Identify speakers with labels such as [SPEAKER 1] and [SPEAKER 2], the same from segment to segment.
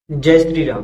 [SPEAKER 1] जय श्री राम।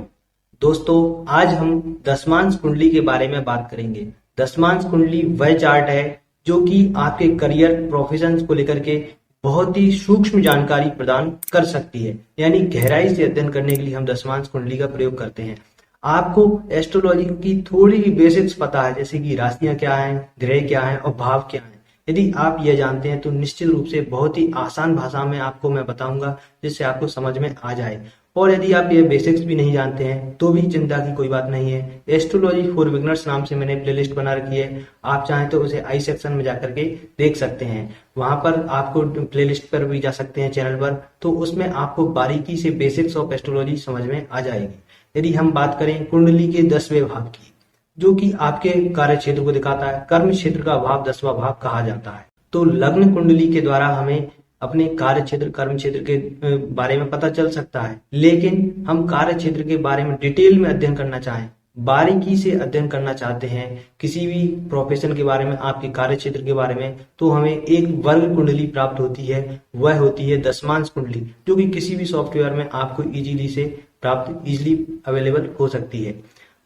[SPEAKER 1] दोस्तों, आज हम दशमांश कुंडली के बारे में बात करेंगे। दशमांश कुंडली वह चार्ट है जो कि आपके करियर प्रोफेशंस को लेकर के बहुत ही सूक्ष्म जानकारी प्रदान कर सकती है। यानी गहराई से अध्ययन करने के लिए हम दशमांश कुंडली का प्रयोग करते हैं। आपको एस्ट्रोलॉजी की थोड़ी भी बेसिक्स पता है, जैसे कि राशियां क्या हैं, ग्रह क्या हैं और भाव क्या हैं। यदि आप यह जानते हैं तो निश्चित रूप से बहुत ही आसान भाषा में आपको मैं बताऊंगा, जिससे आपको समझ में आ जाए। और यदि आप ये बेसिक्स भी नहीं जानते हैं तो भी चिंता की कोई बात नहीं है। एस्ट्रोलॉजी फॉर बिगनर्स नाम से मैंने प्लेलिस्ट बना रखी है, आप चाहें तो उसे आई सेक्शन में जाकर के देख सकते हैं। वहां पर आपको प्लेलिस्ट पर भी जा सकते हैं चैनल पर, तो उसमें आपको बारीकी से बेसिक्स ऑफ एस्ट्रोलॉजी समझ में आ जाएगी। यदि हम बात करें कुंडली के 10वें भाव की, जो कि आपके कार्य क्षेत्र को दिखाता है, कर्म क्षेत्र का भाव 10वां भाव कहा जाता है। तो लग्न कुंडली के द्वारा हमें अपने कार्य क्षेत्र कर्म क्षेत्र के बारे में पता चल सकता है। लेकिन हम कार्य क्षेत्र के बारे में डिटेल में अध्ययन करना चाहें, बारीकी से अध्ययन करना चाहते हैं किसी भी प्रोफेशन के बारे में, आपके कार्य क्षेत्र के बारे में, तो हमें एक वर्ग कुंडली प्राप्त होती है। वह होती है दशमांश कुंडली, जो कि किसी भी सॉफ्टवेयर में आपको इजीली अवेलेबल हो सकती है।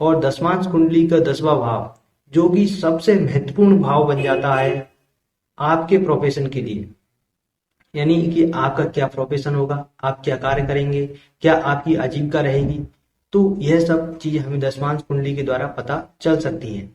[SPEAKER 1] और दशमांश कुंडली का 10वां भाव, जो कि सबसे महत्वपूर्ण भाव बन जाता है आपके प्रोफेशन के लिए। यानी कि आपका क्या प्रोफेशन होगा, आप क्या कार्य करेंगे, क्या आपकी आजीविका रहेगी, तो यह सब चीज हमें दशमांश कुंडली के द्वारा पता चल सकती है।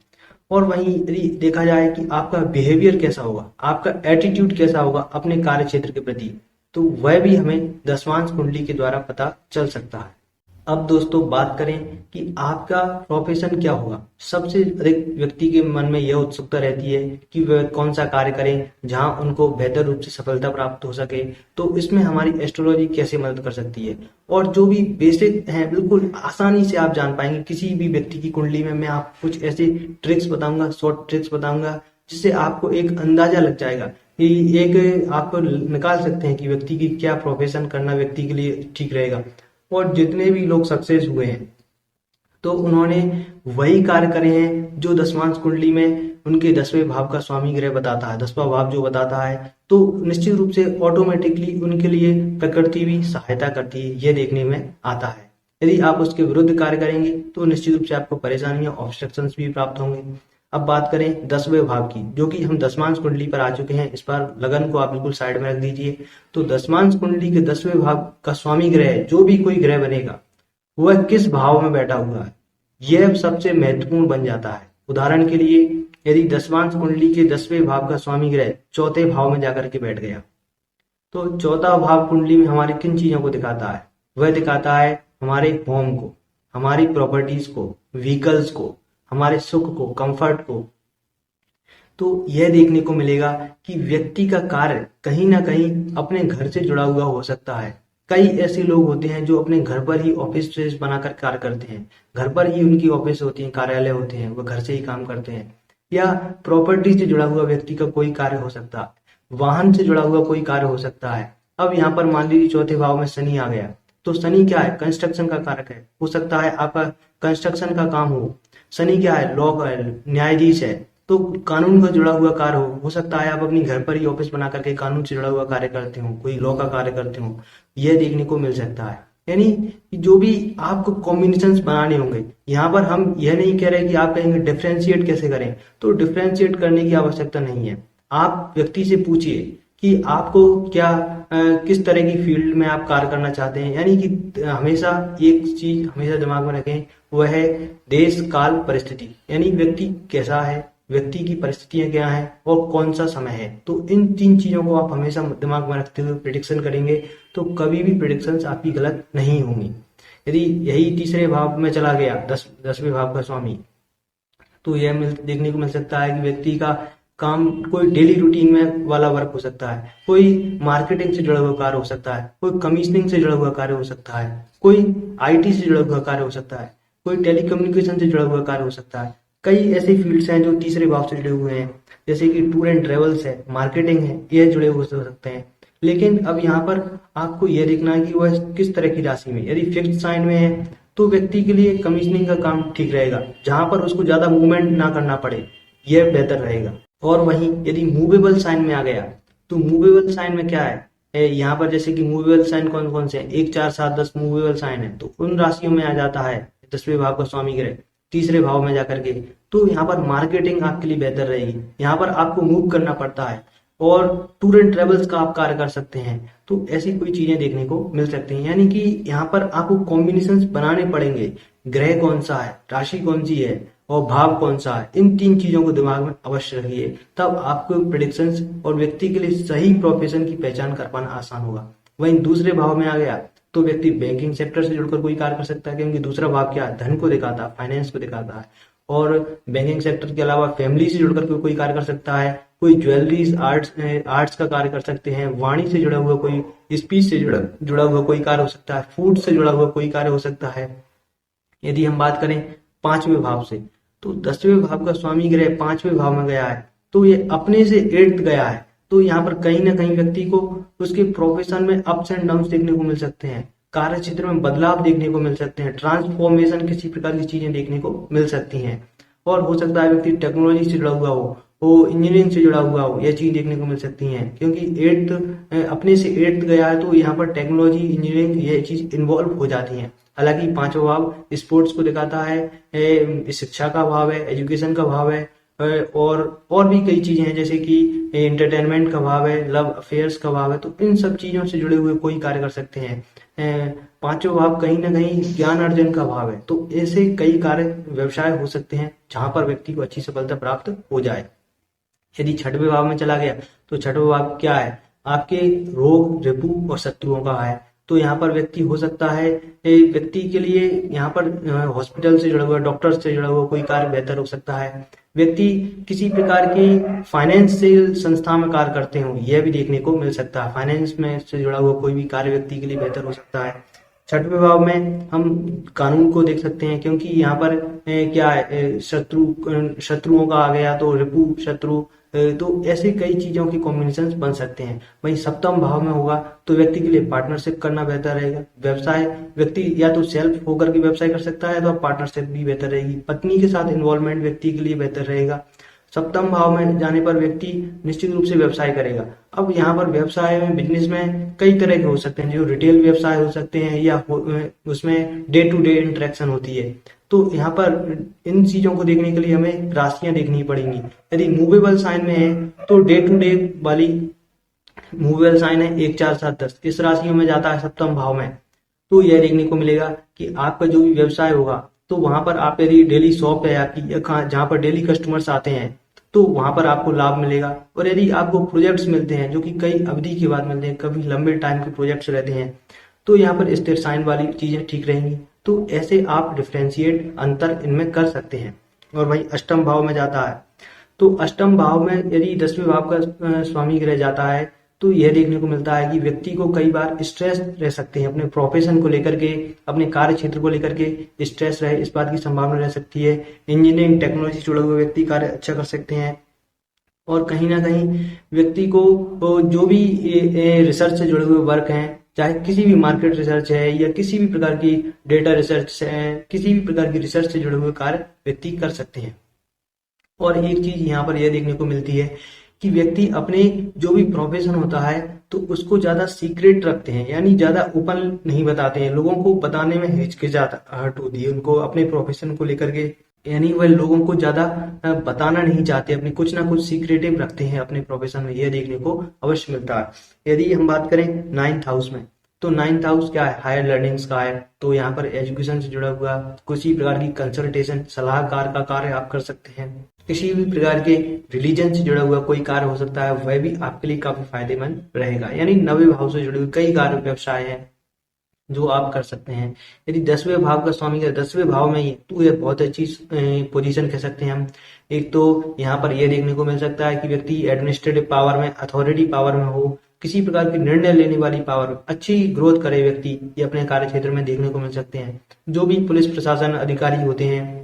[SPEAKER 1] और वहीं यदि देखा जाए कि आपका बिहेवियर कैसा होगा, आपका एटीट्यूड कैसा होगा अपने कार्य क्षेत्र के प्रति, तो वह भी हमें दशमांश कुंडली के द्वारा पता चल सकता है। अब दोस्तों बात करें कि आपका प्रोफेशन क्या होगा। सबसे अधिक व्यक्ति के मन में यह उत्सुकता रहती है कि वह कौन सा कार्य करें जहां उनको बेहतर रूप से सफलता प्राप्त हो सके। तो इसमें हमारी एस्ट्रोलॉजी कैसे मदद कर सकती है, और जो भी बेसिक है बिल्कुल आसानी से आप जान पाएंगे किसी भी व्यक्ति की कुंडली में। मैं आपको कुछ ऐसे ट्रिक्स बताऊंगा, शॉर्ट ट्रिक्स बताऊंगा, जिससे आपको एक अंदाजा लग जाएगा कि एक आप निकाल सकते हैं कि व्यक्ति की क्या प्रोफेशन करना व्यक्ति के लिए ठीक रहेगा। और जितने भी लोग सक्सेस हुए हैं तो उन्होंने वही कार्य करे हैं जो दशमांश कुंडली में उनके 10वें भाव का स्वामी ग्रह बताता है, 10वां भाव जो बताता है। तो निश्चित रूप से ऑटोमेटिकली उनके लिए प्रकृति भी सहायता करती है, यह देखने में आता है। यदि आप उसके विरुद्ध कार्य करेंगे तो निश्चित रूप से आपको परेशानियां, ऑब्स्ट्रक्शंस भी प्राप्त होंगे। अब बात करें 10वें भाव की, जो कि हम दशमांश कुंडली पर आ चुके हैं। इस बार लगन को आप बिल्कुल साइड में रख दीजिए। तो दशमांश कुंडली के 10वें भाव का स्वामी ग्रह, जो भी कोई ग्रह बनेगा, वह किस भाव में बैठा हुआ है, यह सबसे महत्वपूर्ण बन जाता है। उदाहरण के लिए, यदि दशमांश कुंडली के 10वें भाव का स्वामी ग्रह चौथे भाव में जाकर के बैठ गया, तो चौथा भाव कुंडली में हमारी किन चीजों को दिखाता है? वह दिखाता है हमारे होम को, हमारी प्रॉपर्टीज को, व्हीकल्स को, हमारे सुख को, कंफर्ट को। तो यह देखने को मिलेगा कि व्यक्ति का कार्य कहीं ना कहीं अपने घर से जुड़ा हुआ हो सकता है। कई ऐसे लोग होते हैं जो अपने घर पर ही ऑफिस स्पेस बनाकर कार्य करते हैं, घर पर ही उनकी ऑफिस होती है, कार्यालय होते हैं, वो घर से ही काम करते हैं। या प्रॉपर्टी से जुड़ा हुआ व्यक्ति का कोई कार्य हो सकता है, वाहन से जुड़ा हुआ कोई कार्य हो सकता है। अब यहाँ पर मान लीजिए चौथे भाव में शनि आ गया, तो शनि क्या है? कंस्ट्रक्शन का कारक है। हो सकता है आपका कंस्ट्रक्शन का काम हो। शनि क्या है? लॉ का है, न्यायाधीश है, तो कानून का जुड़ा हुआ कार्य हो सकता है आप अपनी घर पर ही ऑफिस बना करके कानून से जुड़ा हुआ कार्य करते हो, कोई लॉ का कार्य करते हो, यह देखने को मिल सकता है। यानी जो भी आपको कॉम्बिनेशंस बनाने होंगे, यहाँ पर हम यह नहीं कह रहे कि आप कहेंगे डिफ्रेंशिएट कैसे करें, तो डिफ्रेंशिएट करने की आवश्यकता नहीं है। आप व्यक्ति से पूछिए कि आपको क्या किस तरह की फील्ड में आप कार्य करना चाहते हैं। यानी कि हमेशा एक चीज हमेशा दिमाग में रखें, वह है देश काल परिस्थिति। यानी व्यक्ति कैसा है, व्यक्ति की परिस्थितियां क्या हैं और कौन सा समय है। तो इन 3 चीजों को आप हमेशा दिमाग में रखते हुए प्रिडिक्शन करेंगे तो कभी भी प्रिडिक्शंस आपकी गलत नहीं होंगी। यदि यही तीसरे भाव में चला गया, 10वें भाव का स्वामी, तो यह देखने को मिल सकता है कि व्यक्ति का काम कोई डेली रूटीन में वाला वर्क हो सकता है, कोई मार्केटिंग से जुड़ा हुआ कार्य हो सकता है, कोई कमीशनिंग से जुड़ा हुआ कार्य हो सकता है, कोई आईटी से जुड़ा हुआ कार्य हो सकता है, कोई टेलीकम्युनिकेशन से जुड़ा हुआ कार्य हो सकता है। कई ऐसे फील्ड्स हैं जो तीसरे भाव से जुड़े हुए हैं, जैसे कि टूर एंड ट्रेवल्स है, मार्केटिंग है, यह जुड़े हो सकते हैं। लेकिन अब यहाँ पर आपको यह देखना है कि वह किस तरह की राशि में। यदि फिक्स्ड साइन में है तो व्यक्ति के लिए कमीशनिंग का काम ठीक रहेगा, जहां पर उसको ज्यादा मूवमेंट ना करना पड़े, यह बेहतर रहेगा। और वहीं यदि मूवेबल साइन में आ गया, तो मूवेबल साइन में क्या है? यहाँ पर जैसे कि मूवेबल साइन कौन कौन से हैं, 1 4 7 10 मूवेबल साइन है, तो उन राशियों में आ जाता है 10वें भाव का स्वामी ग्रह तीसरे भाव में जाकर के। तो यहाँ पर मार्केटिंग आपके लिए बेहतर रहेगी, यहाँ पर आपको मूव करना पड़ता है और टूर एंड ट्रेवल्स का आप कार्य कर सकते हैं। तो ऐसी कोई चीजें देखने को मिल सकती हैं, यानी कि यहाँ पर आपको कॉम्बिनेशंस बनाने पड़ेंगे, ग्रह कौन सा है, राशि कौन सी है और भाव कौन सा है, इन 3 चीजों को दिमाग में अवश्य रखिए, तब आपको प्रेडिक्शंस और व्यक्ति के लिए सही प्रोफेशन की पहचान कर पाना आसान होगा। वहीं दूसरे भाव में आ गया तो व्यक्ति बैंकिंग सेक्टर से जुड़कर कोई कार्य कर सकता है, क्योंकि दूसरा भाव क्या है, धन को दिखाता है, फाइनेंस को दिखाता है। और बैंकिंग सेक्टर के अलावा फैमिली से जुड़कर कोई कार्य कर सकता है, कोई ज्वेलरीज आर्ट्स का कार्य कर सकते हैं, वाणी से जुड़ा हुआ कोई, स्पीच से जुड़ा हुआ कोई कार्य हो सकता है, फूड से जुड़ा हुआ कोई कार्य हो सकता है। यदि हम बात करें 5वें भाव से, तो 10वें भाव का स्वामी ग्रह 5वें भाव में गया है, तो ये अपने से 8th गया है। तो यहाँ पर कहीं ना कहीं व्यक्ति को उसके प्रोफेशन में अप्स एंड डाउन्स देखने को मिल सकते हैं, कार्य क्षेत्र में बदलाव देखने को मिल सकते हैं, ट्रांसफॉर्मेशन किसी प्रकार की चीजें देखने को मिल सकती हैं। और हो सकता है व्यक्ति टेक्नोलॉजी से जुड़ा हुआ हो, वो इंजीनियरिंग से जुड़ा हुआ हो, यह चीज देखने को मिल सकती हैं, क्योंकि 8th अपने से 8th गया है, तो यहाँ पर टेक्नोलॉजी इंजीनियरिंग ये चीज इन्वॉल्व हो जाती है। हालांकि 5वां भाव स्पोर्ट्स को दिखाता है, शिक्षा का भाव है, एजुकेशन का भाव है, और भी कई चीजें हैं जैसे कि एंटरटेनमेंट का भाव है, लव अफेयर्स का भाव है। तो इन सब चीजों से जुड़े हुए कोई कार्य कर सकते हैं। 5वां भाव कहीं ना कहीं ज्ञान अर्जन का भाव है, तो ऐसे कई कार्य व्यवसाय हो सकते हैं जहां पर व्यक्ति को अच्छी सफलता प्राप्त हो जाए। यदि 6वें भाव में चला गया तो 6वां भाव क्या है, आपके रोग रिपु और शत्रुओं का है। तो यहाँ पर व्यक्ति हो सकता है, व्यक्ति के लिए यहाँ पर हॉस्पिटल से जुड़ा हुआ, डॉक्टर से जुड़ा हुआ कोई कार्य बेहतर हो सकता है। व्यक्ति किसी प्रकार की फाइनेंशियल संस्था में कार्य करते हो, यह भी देखने को मिल सकता है। फाइनेंस में से जुड़ा हुआ कोई भी कार्य व्यक्ति के लिए बेहतर हो सकता है। 6वें भाव में हम कानून को देख सकते हैं, क्योंकि यहाँ पर क्या है, शत्रुओं का आ गया, तो रिपु शत्रु, तो ऐसे कई चीजों की कॉम्बिनेशन बन सकते हैं। वहीं 7वें भाव में होगा तो व्यक्ति के लिए पार्टनरशिप करना बेहतर रहेगा। व्यवसाय, व्यक्ति या तो सेल्फ होकर के व्यवसाय कर सकता है, तो पार्टनरशिप भी बेहतर रहेगी। पत्नी के साथ इन्वॉल्वमेंट व्यक्ति के लिए बेहतर रहेगा। 7वें भाव में जाने पर व्यक्ति निश्चित रूप से व्यवसाय करेगा। अब यहाँ पर व्यवसाय में, बिजनेस में कई तरह के हो सकते हैं, जो रिटेल व्यवसाय हो सकते हैं या उसमें डे टू डे इंटरेक्शन होती है। तो यहाँ पर इन चीजों को देखने के लिए हमें राशियां देखनी पड़ेंगी। यदि मूवेबल साइन में है तो डे टू डे वाली मूवेबल साइन है 1 4 7 10, इस राशियों में जाता है 7वें भाव में। तो यह देखने को मिलेगा कि आपका जो भी व्यवसाय होगा, तो वहां पर आप यदि डेली शॉप है आपकी, जहां पर डेली कस्टमर्स आते हैं, तो वहां पर आपको लाभ मिलेगा। और यदि आपको प्रोजेक्ट्स मिलते हैं जो कि कई अवधि के बाद मिलते हैं, कभी लंबे टाइम के प्रोजेक्ट्स रहते हैं, तो यहाँ पर स्थिर साइन वाली चीजें ठीक रहेंगी। तो ऐसे आप डिफ्रेंशिएट अंतर इनमें कर सकते हैं। और वही 8वें भाव में जाता है, तो 8वें भाव में यदि 10वें भाव का स्वामी ग्रह जाता है, तो यह देखने को मिलता है कि व्यक्ति को कई बार स्ट्रेस रह सकते हैं, अपने प्रोफेशन को लेकर के, अपने कार्य क्षेत्र को लेकर के स्ट्रेस रहे, इस बात की संभावना रह सकती है। इंजीनियरिंग टेक्नोलॉजी से जुड़े हुए व्यक्ति कार्य अच्छा कर सकते हैं। और कहीं ना कहीं व्यक्ति को जो भी रिसर्च से जुड़े हुए वर्क हैं, चाहे किसी भी मार्केट रिसर्च है या किसी भी प्रकार की डेटा रिसर्च है, किसी भी प्रकार की रिसर्च से जुड़े हुए कार्य व्यक्ति कर सकते हैं। और एक चीज यहाँ पर यह देखने को मिलती है कि व्यक्ति अपने जो भी प्रोफेशन होता है, तो उसको ज्यादा सीक्रेट रखते हैं, यानी ज्यादा ओपन नहीं बताते हैं, लोगों को बताने में हिचकिचाहट होती है उनको अपने प्रोफेशन को लेकर के, यानी वह लोगों को ज्यादा बताना नहीं चाहते, अपने कुछ ना कुछ सीक्रेटिव रखते हैं अपने प्रोफेशन में, यह देखने को अवश्य मिलता है। यदि हम बात करें 9th हाउस में, तो 9th हाउस क्या है, हायर लर्निंग्स का है। तो यहाँ पर एजुकेशन से जुड़ा हुआ किसी प्रकार की कंसल्टेशन, सलाहकार का कार्य आप कर सकते हैं। किसी भी प्रकार के रिलीजन से जुड़ा हुआ कोई कार्य हो सकता है, वह भी आपके लिए काफी फायदेमंद रहेगा। यानी 9वें भाव से जुड़े हुए कई कार्य व्यवसाय हैं जो आप कर सकते हैं। यदि 10वें भाव का स्वामी का 10वें भाव में ही, तो यह बहुत अच्छी पोजीशन कह सकते हैं हम। एक तो यहाँ पर यह देखने को मिल सकता है कि व्यक्ति एडमिनिस्ट्रेटिव पावर में, अथॉरिटी पावर में हो, किसी प्रकार की निर्णय लेने वाली पावर, अच्छी ग्रोथ करे व्यक्ति, ये अपने कार्य क्षेत्र में देखने को मिल सकते हैं। जो भी पुलिस प्रशासन अधिकारी होते हैं,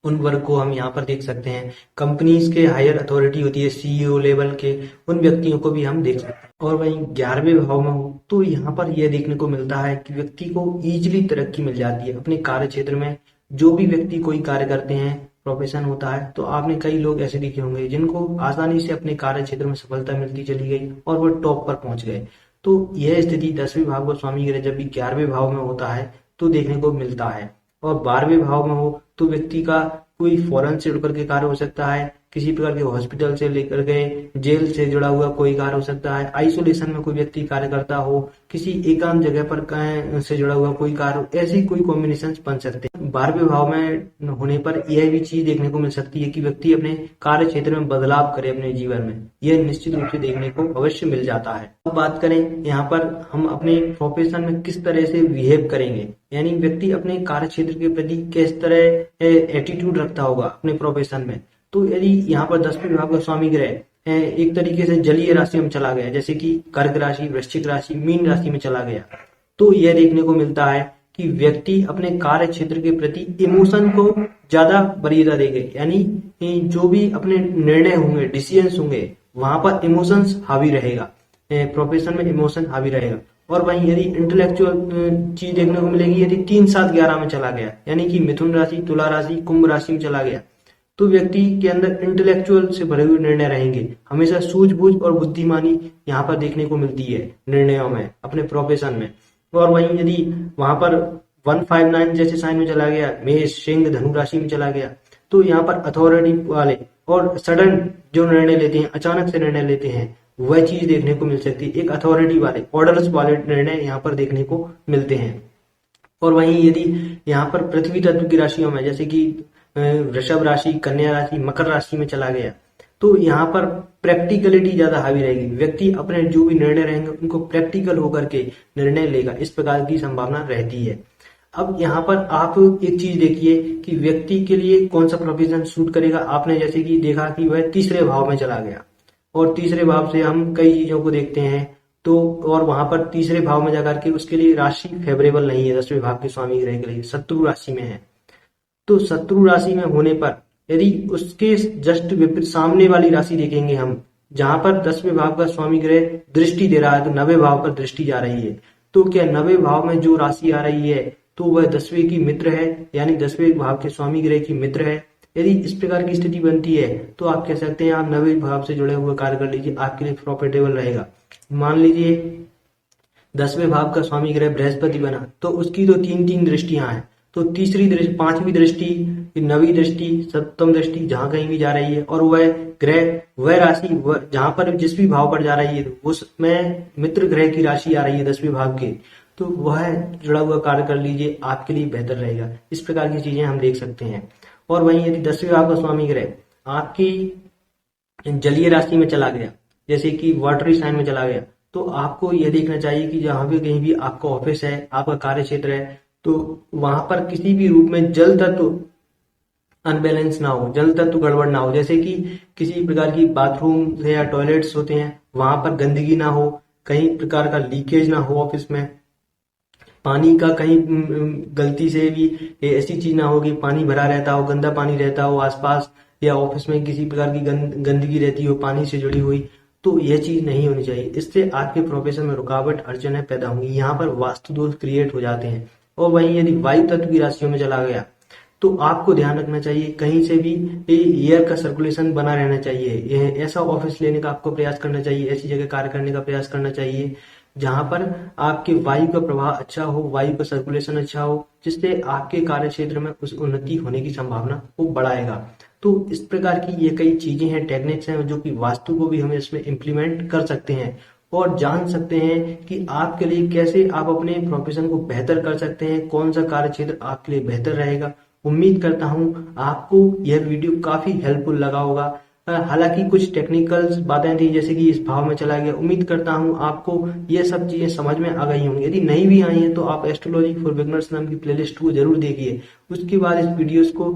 [SPEAKER 1] उन वर्ग को हम यहाँ पर देख सकते हैं। कंपनीज के हायर अथॉरिटी होती है, सीईओ लेवल के, उन व्यक्तियों को भी हम देख सकते हैं। और वहीं 11वें भाव में हो, तो यहाँ पर यह देखने को मिलता है कि व्यक्ति को इजीली तरक्की मिल जाती है अपने कार्य क्षेत्र में। जो भी व्यक्ति कोई कार्य करते हैं, प्रोफेशन होता है, तो आपने कई लोग ऐसे देखे होंगे जिनको आसानी से अपने कार्य क्षेत्र में सफलता मिलती चली गई और वो टॉप पर पहुंच गए। तो यह स्थिति 10वें भाव का स्वामी ग्रह जब भी 11वें भाव में होता है तो देखने को मिलता है। और 12वें भाव में हो तो व्यक्ति का कोई फॉरेन से जुड़कर के कार्य हो सकता है, किसी प्रकार के हॉस्पिटल से लेकर के जेल से जुड़ा हुआ कोई कार्य हो सकता है, आइसोलेशन में कोई व्यक्ति कार्य करता हो, किसी एकांत जगह पर से जुड़ा हुआ कोई कार्य हो, ऐसी कोई कॉम्बिनेशन बन सकते हैं। 12वें भाव में होने पर यह भी चीज देखने को मिल सकती है कि व्यक्ति अपने कार्य क्षेत्र में बदलाव करे अपने जीवन में, यह निश्चित रूप से देखने को अवश्य मिल जाता है। अब बात करें यहाँ पर हम अपने प्रोफेशन में किस तरह से बिहेव करेंगे, यानी व्यक्ति अपने कार्य क्षेत्र के प्रति किस तरह एटीट्यूड रखता होगा अपने प्रोफेशन में। तो यदि यहाँ पर 10वें भाव का स्वामी ग्रह एक तरीके से जलीय राशि में चला गया, जैसे कि कर्क राशि, वृश्चिक राशि, मीन राशि में चला गया, तो यह देखने को मिलता है कि व्यक्ति अपने कार्य क्षेत्र के प्रति इमोशन को ज्यादा वरीयता देंगे, यानी जो भी अपने निर्णय होंगे, डिसीजंस होंगे, वहां पर इमोशंस हावी रहेगा, प्रोफेशन में इमोशन हावी रहेगा। और वहीं यदि इंटेलेक्चुअल चीज देखने को मिलेगी, यदि 3, 7, 11 में चला गया, यानी कि मिथुन राशि, तुला राशि, कुंभ राशि में चला गया, तो व्यक्ति के अंदर इंटेलेक्चुअल से भरे हुए निर्णय रहेंगे, हमेशा सूझबूझ और बुद्धिमानी यहाँ पर देखने को मिलती है निर्णयों में, अपने प्रोफेशन में। और वहीं यदि वहां पर 159 जैसे साइन में चला गया, मेष, सिंह, धनु राशि में चला गया, तो यहाँ पर अथॉरिटी वाले और सडन जो निर्णय लेते हैं, अचानक से निर्णय लेते हैं, वह चीज देखने को मिल सकती है। एक अथॉरिटी वाले, ऑर्डर्स वाले निर्णय यहाँ पर देखने को मिलते हैं। और वहीं यदि यहाँ पर पृथ्वी तत्व की राशियों में, जैसे कि वृषभ राशि, कन्या राशि, मकर राशि में चला गया, तो यहाँ पर प्रैक्टिकलिटी ज्यादा हावी रहेगी, व्यक्ति अपने जो भी निर्णय रहेंगे उनको प्रैक्टिकल होकर के निर्णय लेगा, इस प्रकार की संभावना रहती है। अब यहाँ पर आप एक चीज देखिए कि व्यक्ति के लिए कौन सा प्रोफेशन सूट करेगा। आपने जैसे कि देखा कि वह 3रे भाव में चला गया, और 3रे भाव से हम कई चीजों को देखते हैं, तो और वहां पर 3रे भाव में जाकर के उसके लिए राशि फेवरेबल नहीं है, 10वें भाव के स्वामी ग्रह के लिए शत्रु राशि में है। तो शत्रु राशि में होने पर यदि उसके जस्ट विपरीत सामने वाली राशि देखेंगे हम, जहां पर 10वें भाव का स्वामी ग्रह दृष्टि दे रहा है, तो 9वें भाव पर दृष्टि जा रही है, तो क्या 9वें भाव में जो राशि आ रही है तो वह 10वें की मित्र है, यानी 10वें भाव के स्वामी ग्रह की मित्र है। यदि इस प्रकार की स्थिति बनती है तो आप कह सकते हैं आप 9वें भाव से जुड़े हुए कार्य कर लीजिए, आपके लिए प्रॉफिटेबल रहेगा। मान लीजिए 10वें भाव का स्वामी ग्रह बृहस्पति बना, तो उसकी तो 3 दृष्टियां हैं, तो तीसरी दृष्टि, 5वीं दृष्टि, 9वीं दृष्टि, 7वीं दृष्टि जहां कहीं भी जा रही है, और वह ग्रह, वह राशि जहां पर जिस भी भाव पर जा रही है उसमें मित्र ग्रह की राशि आ रही है 10वें भाव की, तो वह जुड़ा हुआ कार्य कर लीजिए, आपके लिए बेहतर रहेगा। इस प्रकार की चीजें हम देख सकते हैं। और वहीं यदि 10वें भाव का स्वामी ग्रह आपकी जलीय राशि में चला गया, जैसे कि वाटरी साइन में चला गया, तो आपको यह देखना चाहिए कि जहां भी कहीं भी आपका ऑफिस है, आपका कार्य क्षेत्र है, तो वहां पर किसी भी रूप में जल तत्व अनबैलेंस ना हो, जल तत्व गड़बड़ ना हो, जैसे कि किसी प्रकार की बाथरूम या टॉयलेट्स होते हैं वहां पर गंदगी ना हो, कहीं प्रकार का लीकेज ना हो, ऑफिस में पानी का कहीं गलती से भी ऐसी चीज ना हो कि पानी भरा रहता हो, गंदा पानी रहता हो आसपास, या ऑफिस में किसी प्रकार की गंदगी रहती हो पानी से जुड़ी हुई, तो यह चीज नहीं होनी चाहिए। इससे आपके प्रोफेशन में रुकावट, अड़चनें पैदा होंगी, यहाँ पर वास्तु दोष क्रिएट हो जाते हैं। और वहीं यदि वायु तत्व की राशियों में चला गया तो आपको ध्यान रखना चाहिए, कहीं से भी एयर का सर्कुलेशन बना रहना चाहिए, ऐसा ऑफिस लेने का आपको प्रयास करना चाहिए, ऐसी जगह कार्य करने का प्रयास करना चाहिए जहां पर आपके वायु का प्रवाह अच्छा हो, वायु का सर्कुलेशन अच्छा हो, जिससे आपके कार्य क्षेत्र में उस उन्नति होने की संभावना को बढ़ाएगा। तो इस प्रकार की ये कई चीजें हैं, टेक्निक्स हैं, जो कि वास्तु को भी हम इसमें इम्प्लीमेंट कर सकते हैं और जान सकते हैं कि आपके लिए कैसे आप अपने प्रोफेशन को बेहतर कर सकते हैं, कौन सा कार्य क्षेत्र आपके लिए बेहतर रहेगा। उम्मीद करता हूं आपको यह वीडियो काफी हेल्पफुल लगा होगा। हालांकि कुछ टेक्निकल बातें थी, जैसे कि इस भाव में चला गया, उम्मीद करता हूं आपको ये सब चीजें समझ में आ गई होंगी। यदि नहीं भी आई हैं तो आप एस्ट्रोलॉजी फॉर बिगनर्स नाम की प्लेलिस्ट को जरूर देखिए, उसके बाद इस वीडियोस को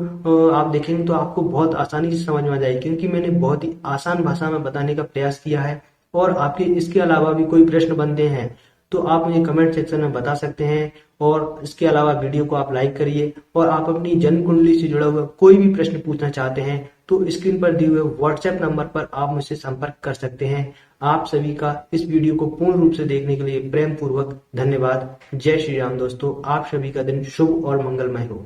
[SPEAKER 1] आप देखेंगे तो आपको बहुत आसानी से समझ में आ जाएगी, क्योंकि मैंने बहुत ही आसान भाषा में बताने का प्रयास किया है। और आपके इसके अलावा भी कोई प्रश्न बनते हैं तो आप मुझे कमेंट सेक्शन में बता सकते हैं, और इसके अलावा वीडियो को आप लाइक करिए। और आप अपनी जन्म कुंडली से जुड़ा हुआ कोई भी प्रश्न पूछना चाहते हैं तो स्क्रीन पर दिए हुए व्हाट्सएप नंबर पर आप मुझसे संपर्क कर सकते हैं। आप सभी का इस वीडियो को पूर्ण रूप से देखने के लिए प्रेम पूर्वक धन्यवाद। जय श्री राम दोस्तों, आप सभी का दिन शुभ और मंगलमय हो।